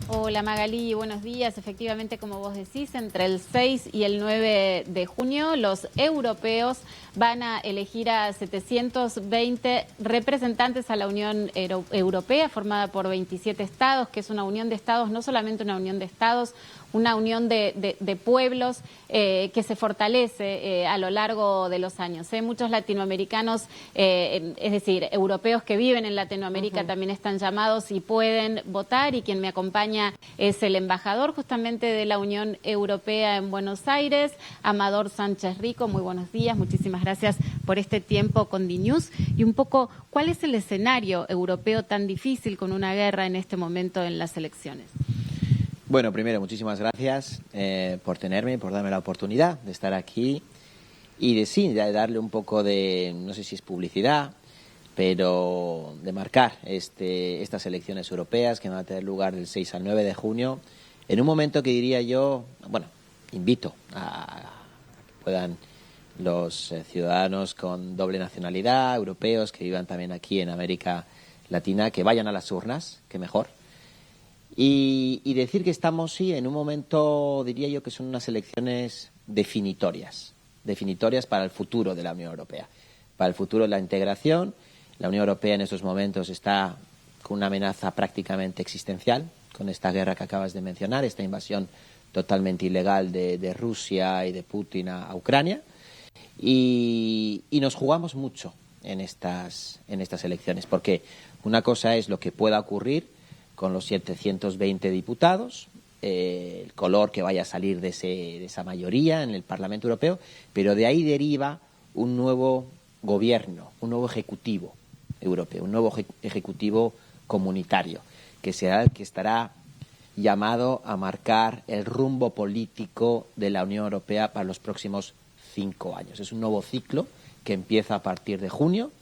Hola Magalí, buenos días. Efectivamente, como vos decís, entre el 6 y el 9 de junio los europeos van a elegir a 720 representantes a la Unión Europea, formada por 27 estados, que es una unión de estados, no solamente una unión de estados, una unión de pueblos que se fortalece a lo largo de los años. Muchos latinoamericanos, es decir, europeos que viven en Latinoamérica también están llamados y pueden votar, y quien me acompaña es el embajador justamente de la Unión Europea en Buenos Aires, Amador Sánchez Rico. Muy buenos días, muchísimas gracias por este tiempo con DiNews. Y un poco, ¿cuál es el escenario europeo tan difícil con una guerra en este momento en las elecciones? Bueno, primero, muchísimas gracias por tenerme, por darme la oportunidad de estar aquí y de darle un poco de, no sé si es publicidad, pero de marcar estas elecciones europeas que van a tener lugar del 6 al 9 de junio, en un momento que diría yo, bueno, invito a que puedan los ciudadanos con doble nacionalidad, europeos que vivan también aquí en América Latina, que vayan a las urnas, que mejor. Y decir que estamos, sí, en un momento, diría yo, que son unas elecciones definitorias para el futuro de la Unión Europea, para el futuro de la integración. La Unión Europea en estos momentos está con una amenaza prácticamente existencial, con esta guerra que acabas de mencionar, esta invasión totalmente ilegal de Rusia y de Putin a Ucrania. Y nos jugamos mucho en estas elecciones, porque una cosa es lo que pueda ocurrir con los 720 diputados, el color que vaya a salir de esa mayoría en el Parlamento Europeo, pero de ahí deriva un nuevo gobierno, un nuevo ejecutivo europeo, un nuevo ejecutivo comunitario, que será el que estará llamado a marcar el rumbo político de la Unión Europea para los próximos 5 años. Es un nuevo ciclo que empieza a partir de junio.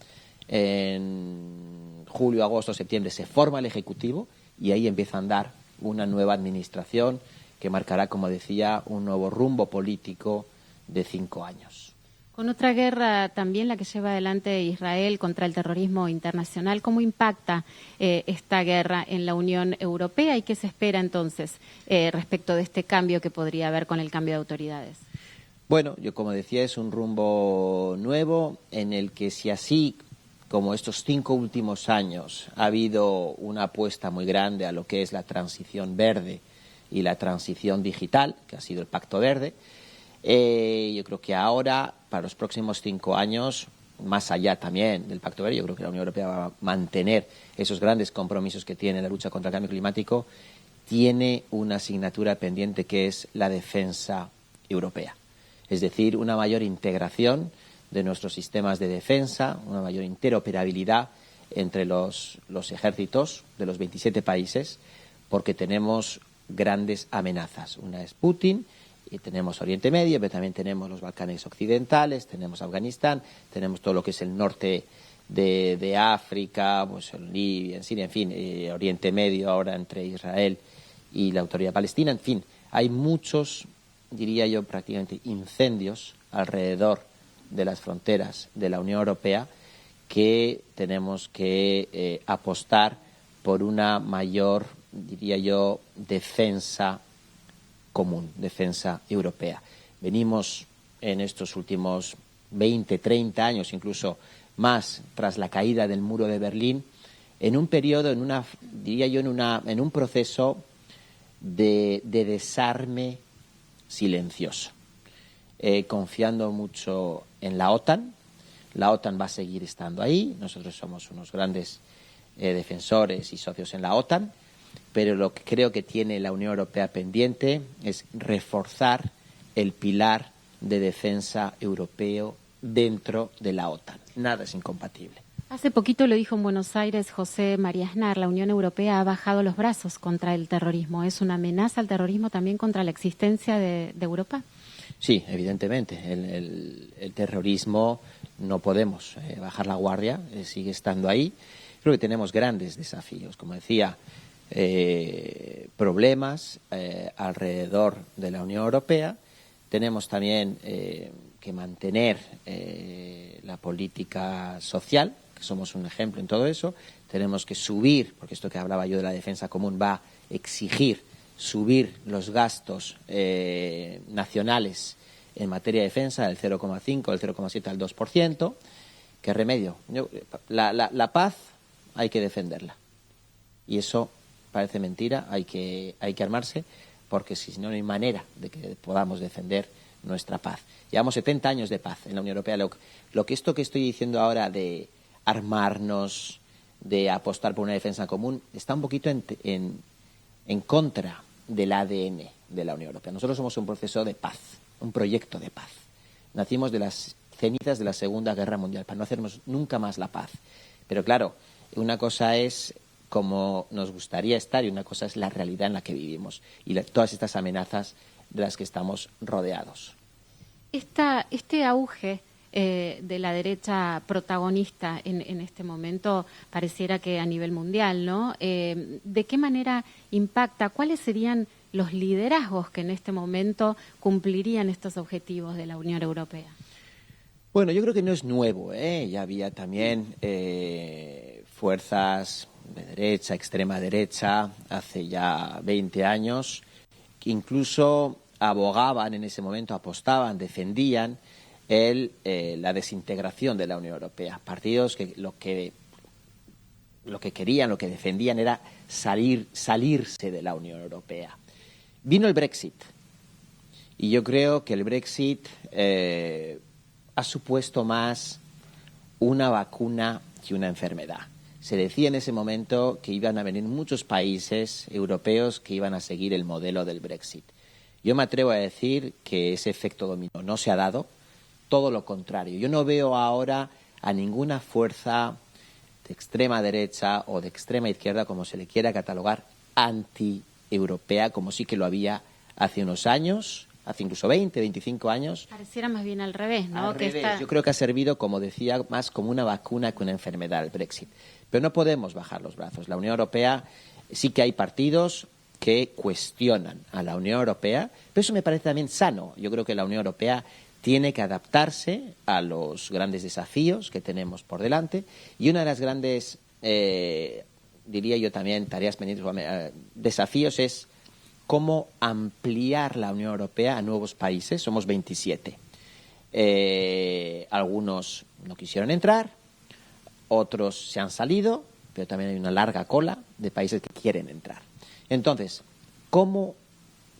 En julio, agosto, septiembre se forma el Ejecutivo y ahí empieza a andar una nueva administración que marcará, como decía, un nuevo rumbo político de 5 años. Con otra guerra también, la que lleva adelante Israel contra el terrorismo internacional, ¿cómo impacta esta guerra en la Unión Europea y qué se espera entonces respecto de este cambio que podría haber con el cambio de autoridades? Bueno, yo como decía, es un rumbo nuevo en el que, si así como estos 5 últimos años ha habido una apuesta muy grande a lo que es la transición verde y la transición digital, que ha sido el Pacto Verde, yo creo que ahora, para los próximos 5 años, más allá también del Pacto Verde, yo creo que la Unión Europea va a mantener esos grandes compromisos que tiene en la lucha contra el cambio climático, tiene una asignatura pendiente que es la defensa europea. Es decir, una mayor integración de nuestros sistemas de defensa, una mayor interoperabilidad entre los ejércitos de los 27 países, porque tenemos grandes amenazas. Una es Putin, y tenemos Oriente Medio, pero también tenemos los Balcanes occidentales, tenemos Afganistán, tenemos todo lo que es el norte de África, pues Libia, en Siria, en fin, Oriente Medio ahora entre Israel y la Autoridad Palestina, en fin, hay muchos, diría yo, prácticamente incendios alrededor de las fronteras de la Unión Europea que tenemos que apostar por una mayor, diría yo, defensa común, defensa europea. Venimos en estos últimos 20, 30 años, incluso más, tras la caída del muro de Berlín, en un periodo, en un proceso de desarme silencioso, confiando mucho en la OTAN. La OTAN va a seguir estando ahí. Nosotros somos unos grandes defensores y socios en la OTAN, pero lo que creo que tiene la Unión Europea pendiente es reforzar el pilar de defensa europeo dentro de la OTAN. Nada es incompatible. Hace poquito lo dijo en Buenos Aires José María Aznar, la Unión Europea ha bajado los brazos contra el terrorismo. ¿Es una amenaza al terrorismo también contra la existencia de Europa? Sí, evidentemente. El terrorismo no podemos bajar la guardia, sigue estando ahí. Creo que tenemos grandes desafíos, como decía, problemas alrededor de la Unión Europea. Tenemos también que mantener la política social, que somos un ejemplo en todo eso. Tenemos que subir, porque esto que hablaba yo de la defensa común va exigir subir los gastos nacionales en materia de defensa del 0,5, del 0,7 al 2%. ¿Qué remedio? La paz hay que defenderla. Y eso parece mentira, hay que armarse, porque si no, no hay manera de que podamos defender nuestra paz. Llevamos 70 años de paz en la Unión Europea. Esto que estoy diciendo ahora de armarnos, de apostar por una defensa común, está un poquito en contra del ADN de la Unión Europea. Nosotros somos un proceso de paz, un proyecto de paz. Nacimos de las cenizas de la Segunda Guerra Mundial, para no hacernos nunca más la paz. Pero claro, una cosa es como nos gustaría estar y una cosa es la realidad en la que vivimos y todas estas amenazas de las que estamos rodeados. Este auge de la derecha protagonista en este momento pareciera que a nivel mundial, ¿no? ¿De qué manera impacta? ¿Cuáles serían los liderazgos que en este momento cumplirían estos objetivos de la Unión Europea? Bueno, yo creo que no es nuevo, ¿eh? Ya había también fuerzas de derecha, extrema derecha, hace ya 20 años, que incluso abogaban en ese momento, apostaban, defendían la desintegración de la Unión Europea. Partidos que lo que querían, lo que defendían era salirse de la Unión Europea. Vino el Brexit y yo creo que el Brexit ha supuesto más una vacuna que una enfermedad. Se decía en ese momento que iban a venir muchos países europeos que iban a seguir el modelo del Brexit. Yo me atrevo a decir que ese efecto dominó no se ha dado, todo lo contrario. Yo no veo ahora a ninguna fuerza de extrema derecha o de extrema izquierda, como se le quiera catalogar, anti-europea, como sí que lo había hace unos años, hace incluso 20, 25 años. Pareciera más bien al revés, ¿no? Al revés. Yo creo que ha servido, como decía, más como una vacuna que una enfermedad el Brexit. Pero no podemos bajar los brazos. La Unión Europea, sí que hay partidos que cuestionan a la Unión Europea, pero eso me parece también sano. Yo creo que la Unión Europea tiene que adaptarse a los grandes desafíos que tenemos por delante y una de las grandes, diría yo también, tareas pendientes, desafíos es cómo ampliar la Unión Europea a nuevos países. Somos 27. Algunos no quisieron entrar, otros se han salido, pero también hay una larga cola de países que quieren entrar. Entonces, ¿cómo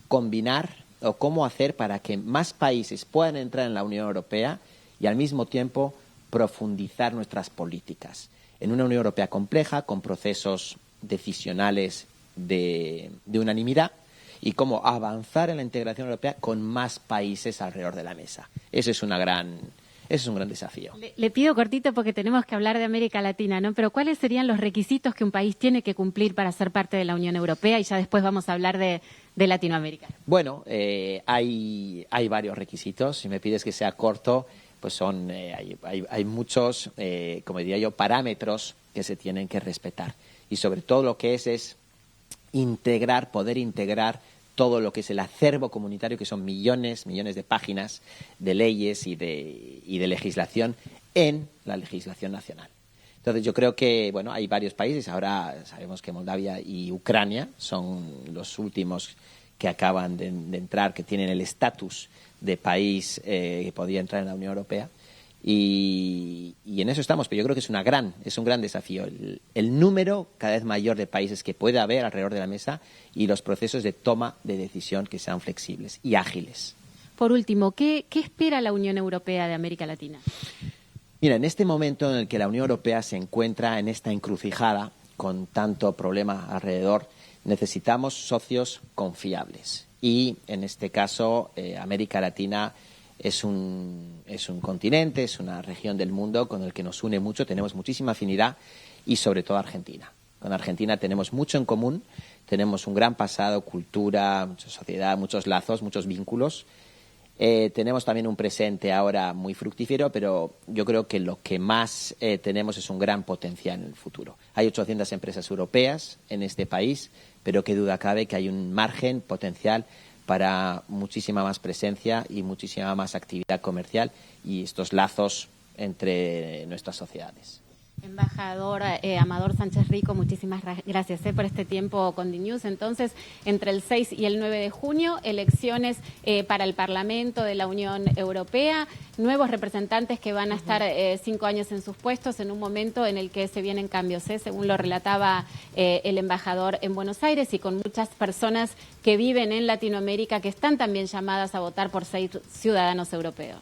combinar o cómo hacer para que más países puedan entrar en la Unión Europea y al mismo tiempo profundizar nuestras políticas? En una Unión Europea compleja, con procesos decisionales de unanimidad, y cómo avanzar en la integración europea con más países alrededor de la mesa. Ese es un gran desafío. Le pido cortito porque tenemos que hablar de América Latina, ¿no? Pero ¿cuáles serían los requisitos que un país tiene que cumplir para ser parte de la Unión Europea? Y ya después vamos a hablar de Latinoamérica. Bueno, hay varios requisitos. Si me pides que sea corto, pues hay muchos, como diría yo, parámetros que se tienen que respetar. Y sobre todo lo que es poder integrar todo lo que es el acervo comunitario, que son millones de páginas de leyes y de legislación en la legislación nacional. Entonces yo creo que, bueno, hay varios países, ahora sabemos que Moldavia y Ucrania son los últimos que acaban de entrar, que tienen el estatus de país que podía entrar en la Unión Europea. Y en eso estamos, pero yo creo que es un gran desafío el número cada vez mayor de países que puede haber alrededor de la mesa y los procesos de toma de decisión que sean flexibles y ágiles. Por último, ¿qué espera la Unión Europea de América Latina? Mira, en este momento en el que la Unión Europea se encuentra en esta encrucijada con tanto problema alrededor, necesitamos socios confiables. Y en este caso, América Latina es un continente, es una región del mundo con el que nos une mucho, tenemos muchísima afinidad y sobre todo Argentina. Con Argentina tenemos mucho en común, tenemos un gran pasado, cultura, mucha sociedad, muchos lazos, muchos vínculos. Tenemos también un presente ahora muy fructífero, pero yo creo que lo que más tenemos es un gran potencial en el futuro. Hay 800 empresas europeas en este país, pero qué duda cabe que hay un margen potencial para muchísima más presencia y muchísima más actividad comercial y estos lazos entre nuestras sociedades. Embajador Amador Sánchez Rico, muchísimas gracias por este tiempo con DNews. Entonces, entre el 6 y el 9 de junio, elecciones para el Parlamento de la Unión Europea, nuevos representantes que van a estar 5 años en sus puestos en un momento en el que se vienen cambios, según lo relataba el embajador en Buenos Aires, y con muchas personas que viven en Latinoamérica que están también llamadas a votar por ser ciudadanos europeos.